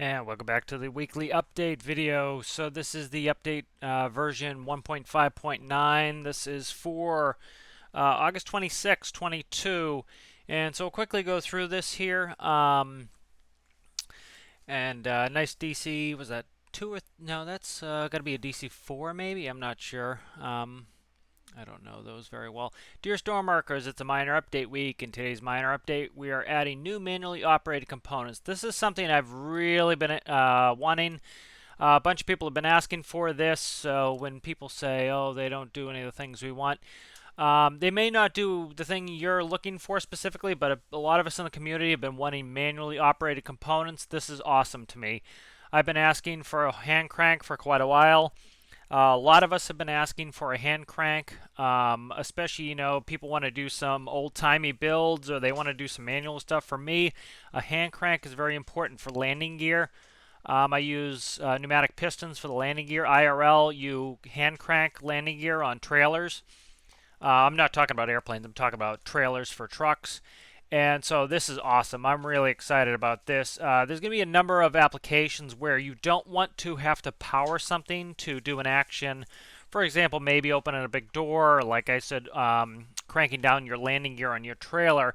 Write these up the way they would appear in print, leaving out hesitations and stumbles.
And welcome back to the weekly update video. So this is the update version 1.5.9. This is for August 26, 22. And so we'll quickly go through this here. Nice DC, was that 2 or... no, that's got to be a DC 4 maybe? I'm not sure. I don't know those very well. Dear Stormworkers, it's a minor update week. In today's minor update, we are adding new manually operated components. This is something I've really been wanting. A bunch of people have been asking for this, so when people say, oh, they don't do any of the things we want, they may not do the thing you're looking for specifically, but a lot of us in the community have been wanting manually operated components. This is awesome to me. I've been asking for a hand crank for quite a while. A lot of us have been asking for a hand crank, especially, people want to do some old-timey builds or they want to do some manual stuff. For me, a hand crank is very important for landing gear. I use pneumatic pistons for the landing gear. IRL, you hand crank landing gear on trailers. I'm not talking about airplanes, I'm talking about trailers for trucks. And so this is awesome. I'm really excited about this. There's going to be a number of applications where you don't want to have to power something to do an action. For example, maybe opening a big door, or like I said, cranking down your landing gear on your trailer.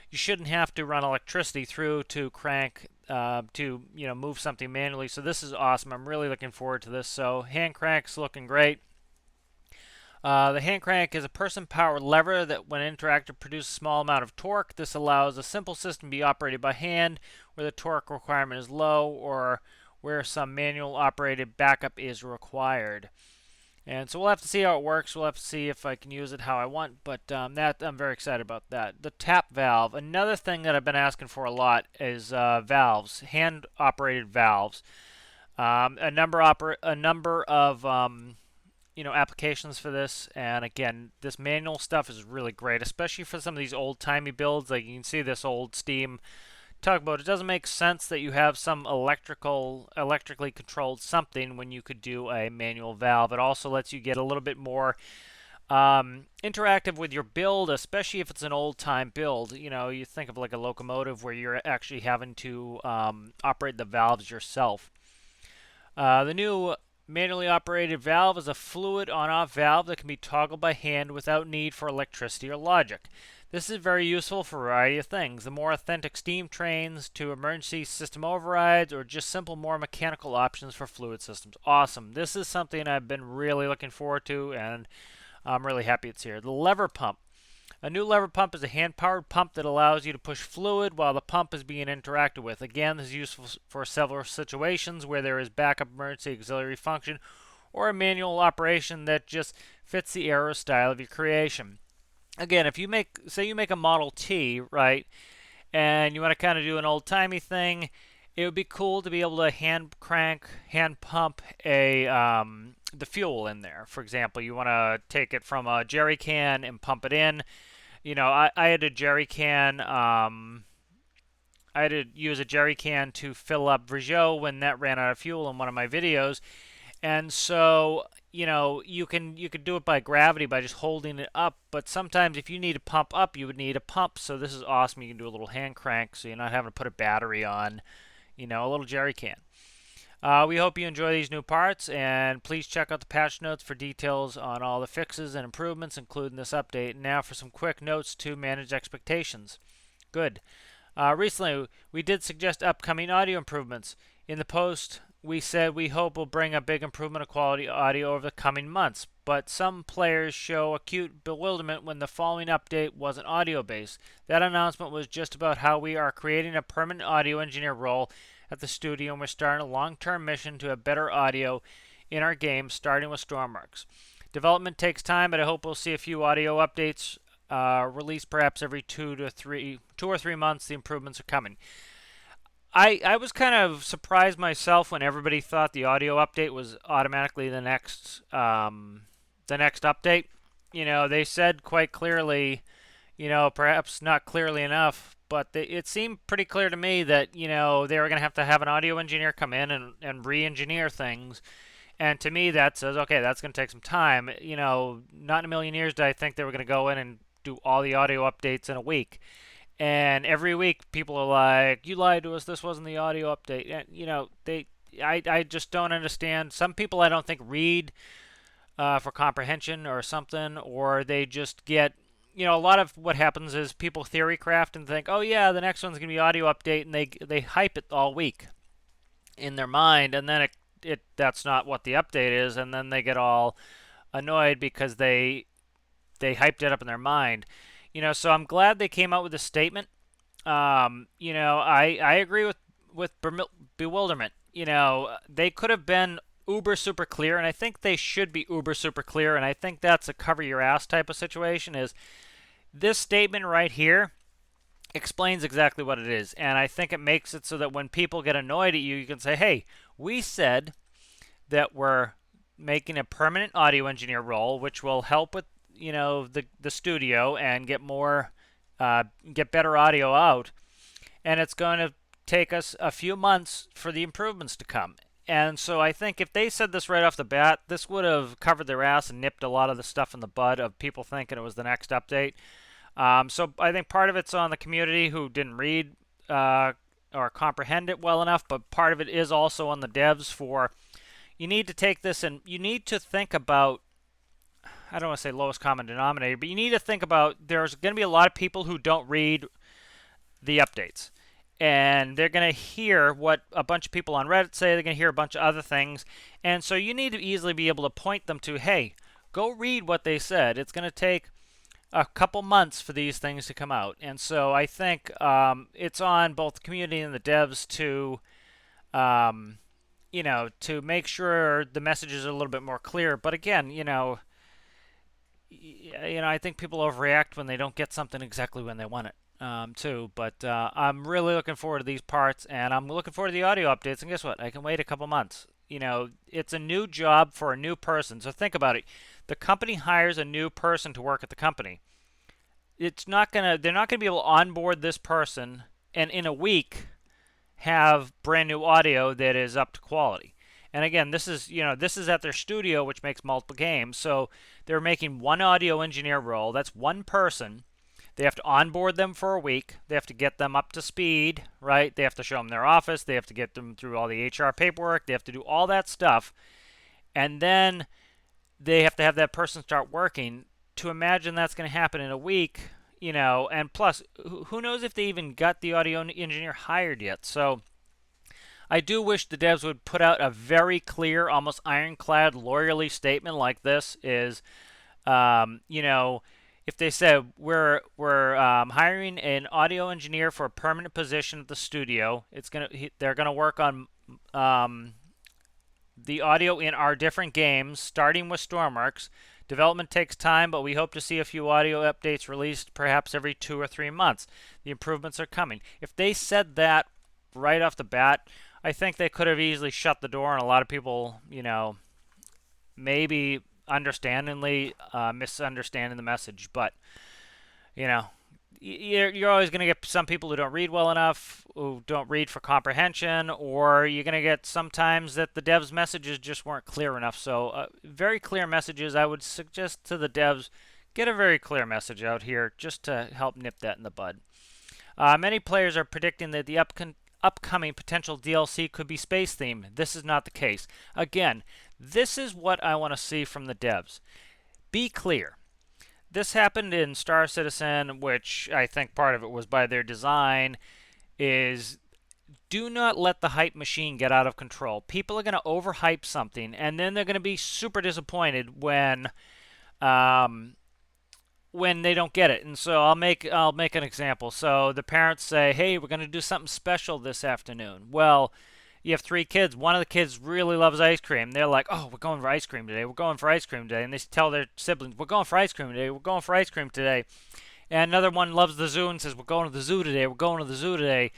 You shouldn't have to run electricity through to crank to move something manually. So this is awesome. I'm really looking forward to this. So hand crank's looking great. The hand crank is a person-powered lever that, when interacted, produces a small amount of torque. This allows a simple system to be operated by hand, where the torque requirement is low, or where some manual operated backup is required. And so we'll have to see how it works. We'll have to see if I can use it how I want, but I'm very excited about that. The tap valve. Another thing that I've been asking for a lot is valves, hand-operated valves. A number of applications for this, and again, this manual stuff is really great, especially for some of these old-timey builds. Like you can see this old steam tugboat. It doesn't make sense that you have some electrically controlled something when you could do a manual valve. It also lets you get a little bit more interactive with your build, especially if it's an old-time build. You think of like a locomotive where you're actually having to operate the valves yourself. The new manually operated valve is a fluid on-off valve that can be toggled by hand without need for electricity or logic. This is very useful for a variety of things. The more authentic steam trains to emergency system overrides, or just simple more mechanical options for fluid systems. Awesome. This is something I've been really looking forward to, and I'm really happy it's here. The lever pump. A new lever pump is a hand-powered pump that allows you to push fluid while the pump is being interacted with. Again, this is useful for several situations where there is backup emergency auxiliary function or a manual operation that just fits the era style of your creation. Again, if you say you make a Model T, right, and you want to kind of do an old-timey thing, it would be cool to be able to hand pump the fuel in there. For example, you want to take it from a jerry can and pump it in. I had a jerry can. I had to use a jerry can to fill up Vrigeau when that ran out of fuel in one of my videos. And so, you can do it by gravity by just holding it up. But sometimes if you need to pump up, you would need a pump. So this is awesome. You can do a little hand crank, so you're not having to put a battery on, a little jerry can. We hope you enjoy these new parts, and please check out the patch notes for details on all the fixes and improvements included in this update. Now for some quick notes to manage expectations. Good. Recently, we did suggest upcoming audio improvements. In the post, we said we hope we'll bring a big improvement of quality audio over the coming months, but some players show acute bewilderment when the following update wasn't audio-based. That announcement was just about how we are creating a permanent audio engineer role at the studio, and we're starting a long-term mission to have better audio in our games, starting with Stormworks. Development takes time, but I hope we'll see a few audio updates released perhaps every 2 or 3 months. The improvements are coming. I was kind of surprised myself when everybody thought the audio update was automatically the next update. They said quite clearly, perhaps not clearly enough, but it seemed pretty clear to me that, they were going to have an audio engineer come in and re-engineer things. And to me, that says, okay, that's going to take some time. Not in a million years did I think they were going to go in and do all the audio updates in a week. And every week people are like, "You lied to us. This wasn't the audio update." And, I just don't understand. Some people I don't think read for comprehension or something, or they just get, a lot of what happens is people theory craft and think, "Oh yeah, the next one's gonna be audio update," and they hype it all week in their mind, and then it that's not what the update is, and then they get all annoyed because they hyped it up in their mind. So I'm glad they came out with a statement. I agree with bewilderment. They could have been uber super clear, and I think they should be uber super clear, and I think that's a cover your ass type of situation. Is this statement right here explains exactly what it is, and I think it makes it so that when people get annoyed at you, you can say, "Hey, we said that we're making a permanent audio engineer role, which will help with the studio and get better audio out, and it's going to take us a few months for the improvements to come." And so I think if they said this right off the bat, this would have covered their ass and nipped a lot of the stuff in the bud of people thinking it was the next update. So I think part of it's on the community who didn't read or comprehend it well enough, but part of it is also on the devs for, you need to take this and you need to think about, I don't want to say lowest common denominator, but you need to think about there's going to be a lot of people who don't read the updates. And they're going to hear what a bunch of people on Reddit say. They're going to hear a bunch of other things. And so you need to easily be able to point them to, hey, go read what they said. It's going to take a couple months for these things to come out. And so I think it's on both the community and the devs to, to make sure the messages are a little bit more clear. But again, I think people overreact when they don't get something exactly when they want it. Too. But I'm really looking forward to these parts, and I'm looking forward to the audio updates. And guess what? I can wait a couple months. It's a new job for a new person. So think about it. The company hires a new person to work at the company. They're not gonna be able to onboard this person and in a week have brand new audio that is up to quality. And again, this is at their studio, which makes multiple games. So they're making one audio engineer role. That's one person. They have to onboard them for a week. They have to get them up to speed, right? They have to show them their office. They have to get them through all the HR paperwork. They have to do all that stuff. And then they have to have that person start working. To imagine that's going to happen in a week, and plus, who knows if they even got the audio engineer hired yet. So I do wish the devs would put out a very clear, almost ironclad, lawyerly statement like this is, if they said we're hiring an audio engineer for a permanent position at the studio, they're gonna work on the audio in our different games, starting with Stormworks. Development takes time, but we hope to see a few audio updates released perhaps every 2 or 3 months. The improvements are coming. If they said that right off the bat, I think they could have easily shut the door, and a lot of people, maybe understandingly misunderstanding the message. But you're always going to get some people who don't read well enough, who don't read for comprehension, or you're going to get sometimes that the devs' messages just weren't clear enough. So very clear messages. I would suggest to the devs, get a very clear message out here just to help nip that in the bud. Many players are predicting that the upcoming potential DLC could be space themed. This is not the case. Again, this is what I want to see from the devs. Be clear. This happened in Star Citizen, which I think part of it was by their design, is do not let the hype machine get out of control. People are going to overhype something, and then they're going to be super disappointed when they don't get it. And so I'll make an example. So the parents say, "Hey, we're going to do something special this afternoon." Well, you have 3 kids. One of the kids really loves ice cream. They're like, "Oh, we're going for ice cream today. We're going for ice cream today." And they tell their siblings, "We're going for ice cream today. We're going for ice cream today." And another one loves the zoo and says, "We're going to the zoo today. We're going to the zoo today."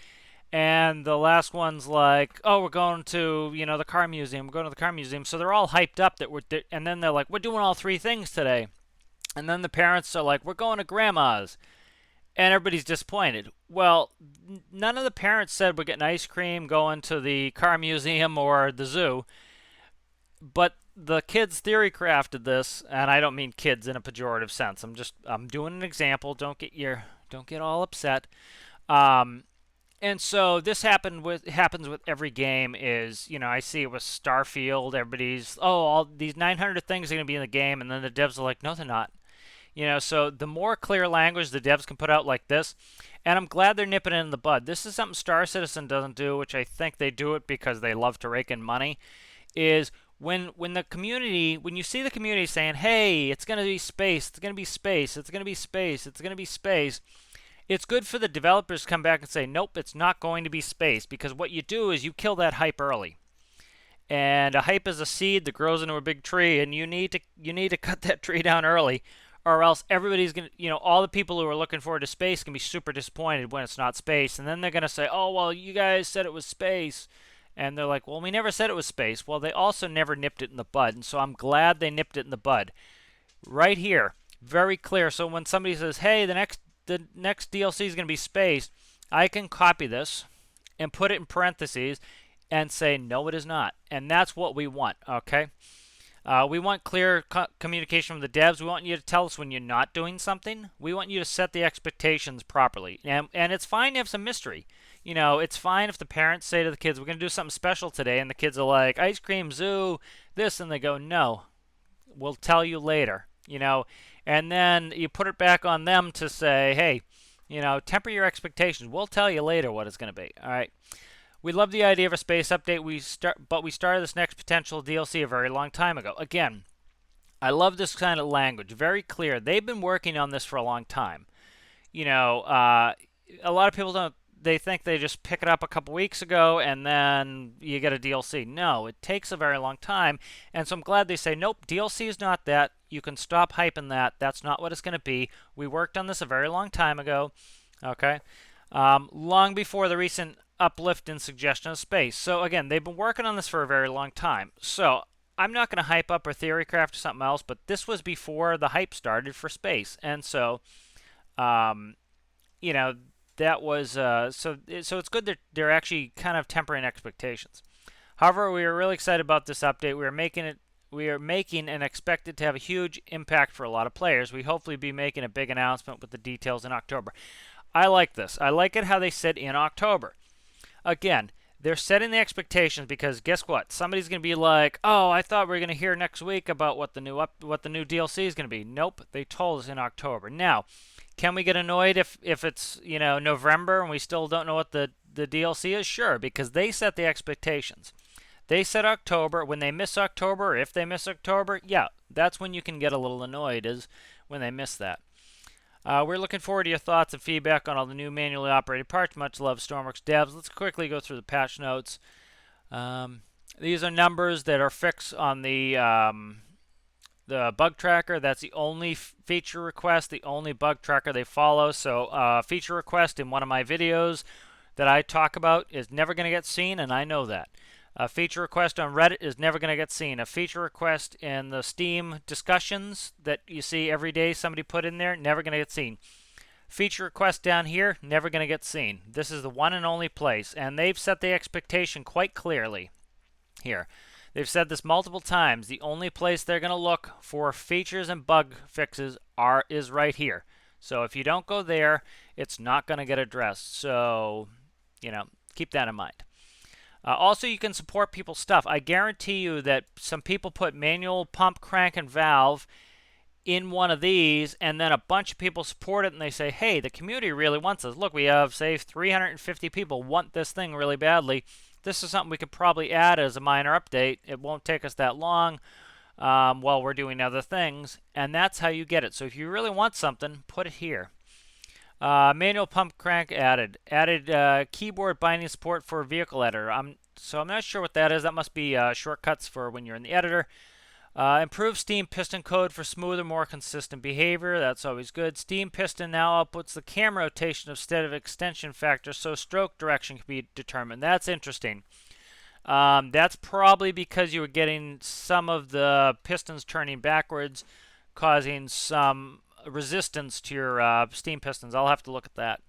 And the last one's like, "Oh, we're going to, the car museum. We're going to the car museum." So they're all hyped up and then they're like, "We're doing all 3 things today." And then the parents are like, "We're going to grandma's." And everybody's disappointed. Well, none of the parents said we're getting ice cream, going to the car museum or the zoo. But the kids theory crafted this, and I don't mean kids in a pejorative sense. I'm doing an example. Don't get your Don't get all upset. Um, and so this happens with every game. Is I see it with Starfield. Everybody's all these 900 things are going to be in the game, and then the devs are like, no, they're not. So the more clear language the devs can put out like this, and I'm glad they're nipping it in the bud. This is something Star Citizen doesn't do, which I think they do it because they love to rake in money. Is when the community, when you see the community saying, "Hey, it's going to be space, it's going to be space, it's going to be space, it's going to be space," it's good for the developers to come back and say, "Nope, it's not going to be space," because what you do is you kill that hype early. And a hype is a seed that grows into a big tree, and you need to cut that tree down early, or else everybody's gonna, all the people who are looking forward to space can be super disappointed when it's not space, and then they're gonna say, "Oh, well, you guys said it was space," and they're like, "Well, we never said it was space." Well, they also never nipped it in the bud, and so I'm glad they nipped it in the bud. Right here, very clear. So when somebody says, "Hey, the next DLC is gonna be space," I can copy this and put it in parentheses and say, no, it is not. And that's what we want, okay? We want clear communication from the devs. We want you to tell us when you're not doing something. We want you to set the expectations properly. And it's fine to have some mystery. It's fine if the parents say to the kids, "We're going to do something special today," and the kids are like, "Ice cream, zoo, this," and they go, "No, we'll tell you later." And then you put it back on them to say, "Hey, temper your expectations. We'll tell you later what it's going to be." All right. We love the idea of a space update. But we started this next potential DLC a very long time ago. Again, I love this kind of language. Very clear. They've been working on this for a long time. A lot of people don't. They think they just pick it up a couple weeks ago and then you get a DLC. No, it takes a very long time. And so I'm glad they say, nope, DLC is not that. You can stop hyping that. That's not what it's going to be. We worked on this a very long time ago. Okay. Long before the recent uplift in suggestion of space. So again, they've been working on this for a very long time. So I'm not going to hype up or theorycraft or something else, but this was before the hype started for space. And so, that was so it's good that they're actually kind of tempering expectations. However, we are really excited about this update. We are making and expect it to have a huge impact for a lot of players. We hopefully be making a big announcement with the details in October. I like this. I like it how they said in October. Again, they're setting the expectations because guess what? Somebody's going to be like, "Oh, I thought we were going to hear next week about what the new DLC is going to be." Nope, they told us in October. Now, can we get annoyed if it's November and we still don't know what the DLC is? Sure, because they set the expectations. They said October. When they miss October, or if they miss October, yeah, that's when you can get a little annoyed, is when they miss that. We're looking forward to your thoughts and feedback on all the new manually operated parts. Much love, Stormworks devs. Let's quickly go through the patch notes. These are numbers that are fixed on the bug tracker. That's the only feature request, the only bug tracker they follow. So feature request in one of my videos that I talk about is never going to get seen, and I know that. A feature request on Reddit is never going to get seen. A feature request in the Steam discussions that you see every day somebody put in there, never going to get seen. Feature request down here, never going to get seen. This is the one and only place, and they've set the expectation quite clearly here. They've said this multiple times. The only place they're going to look for features and bug fixes is right here. So if you don't go there, it's not going to get addressed. So, keep that in mind. Also, you can support people's stuff. I guarantee you that some people put manual pump, crank, and valve in one of these, and then a bunch of people support it, and they say, "Hey, the community really wants this. Look, we have, say, 350 people want this thing really badly. This is something we could probably add as a minor update. It won't take us that long while we're doing other things," and that's how you get it. So if you really want something, put it here. Manual pump crank added. Added keyboard binding support for vehicle editor. I'm not sure what that is. That must be shortcuts for when you're in the editor. Improved Steam piston code for smoother, more consistent behavior. That's always good. Steam piston now outputs the camera rotation instead of extension factor, so stroke direction can be determined. That's interesting. That's probably because you were getting some of the pistons turning backwards, causing some resistance to your steam pistons. I'll have to look at that.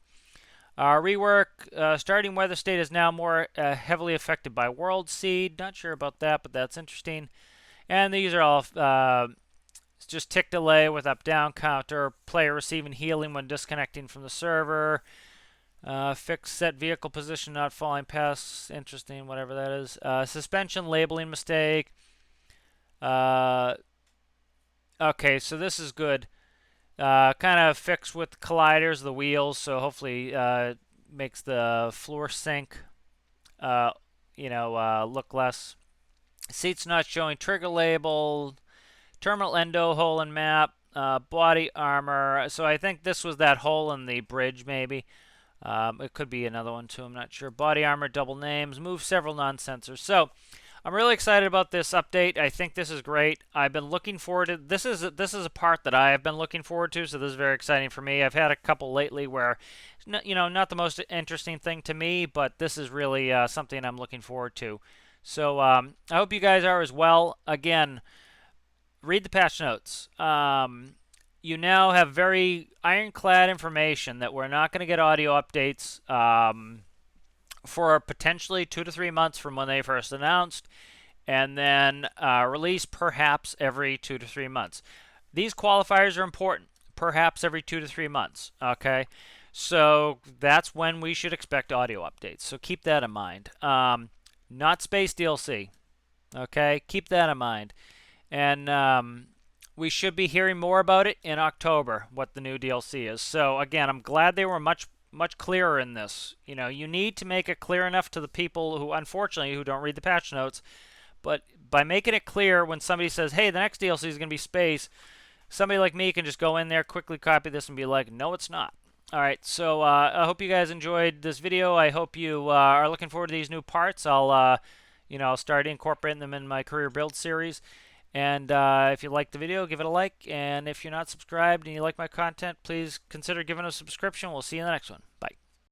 Rework. Starting weather state is now more heavily affected by world seed. Not sure about that, but that's interesting. And these are all just tick delay with up-down counter, player receiving healing when disconnecting from the server. Fix set vehicle position not falling past, interesting, whatever that is. Suspension labeling mistake. Okay, so this is good. Kind of fixed with colliders, the wheels, so hopefully makes the floor sink, look less. Seats not showing trigger label, terminal endo hole in map, body armor. So I think this was that hole in the bridge, maybe. It could be another one too, I'm not sure. Body armor, double names, move several non-sensors. So I'm really excited about this update. I think this is great. I've been looking forward to this. Is a part that I have been looking forward to, so this is very exciting for me. I've had a couple lately where, not the most interesting thing to me, but this is really something I'm looking forward to. So I hope you guys are as well. Again, read the patch notes. You now have very ironclad information that we're not going to get audio updates for potentially 2 to 3 months from when they first announced, and then release perhaps every 2 to 3 months. These qualifiers are important, perhaps every 2 to 3 months, okay? So that's when we should expect audio updates, so keep that in mind. Not Space DLC, okay? Keep that in mind. And we should be hearing more about it in October, what the new DLC is. So again, I'm glad they were much clearer in this. You need to make it clear enough to the people who, unfortunately, who don't read the patch notes. But by making it clear when somebody says, hey, the next DLC is going to be space, somebody like me can just go in there, quickly copy this, and be like, no, it's not. All right, so I hope you guys enjoyed this video. I hope you are looking forward to these new parts. I'll start incorporating them in my career build series. And if you liked the video, give it a like. And if you're not subscribed and you like my content, please consider giving a subscription. We'll see you in the next one. Bye.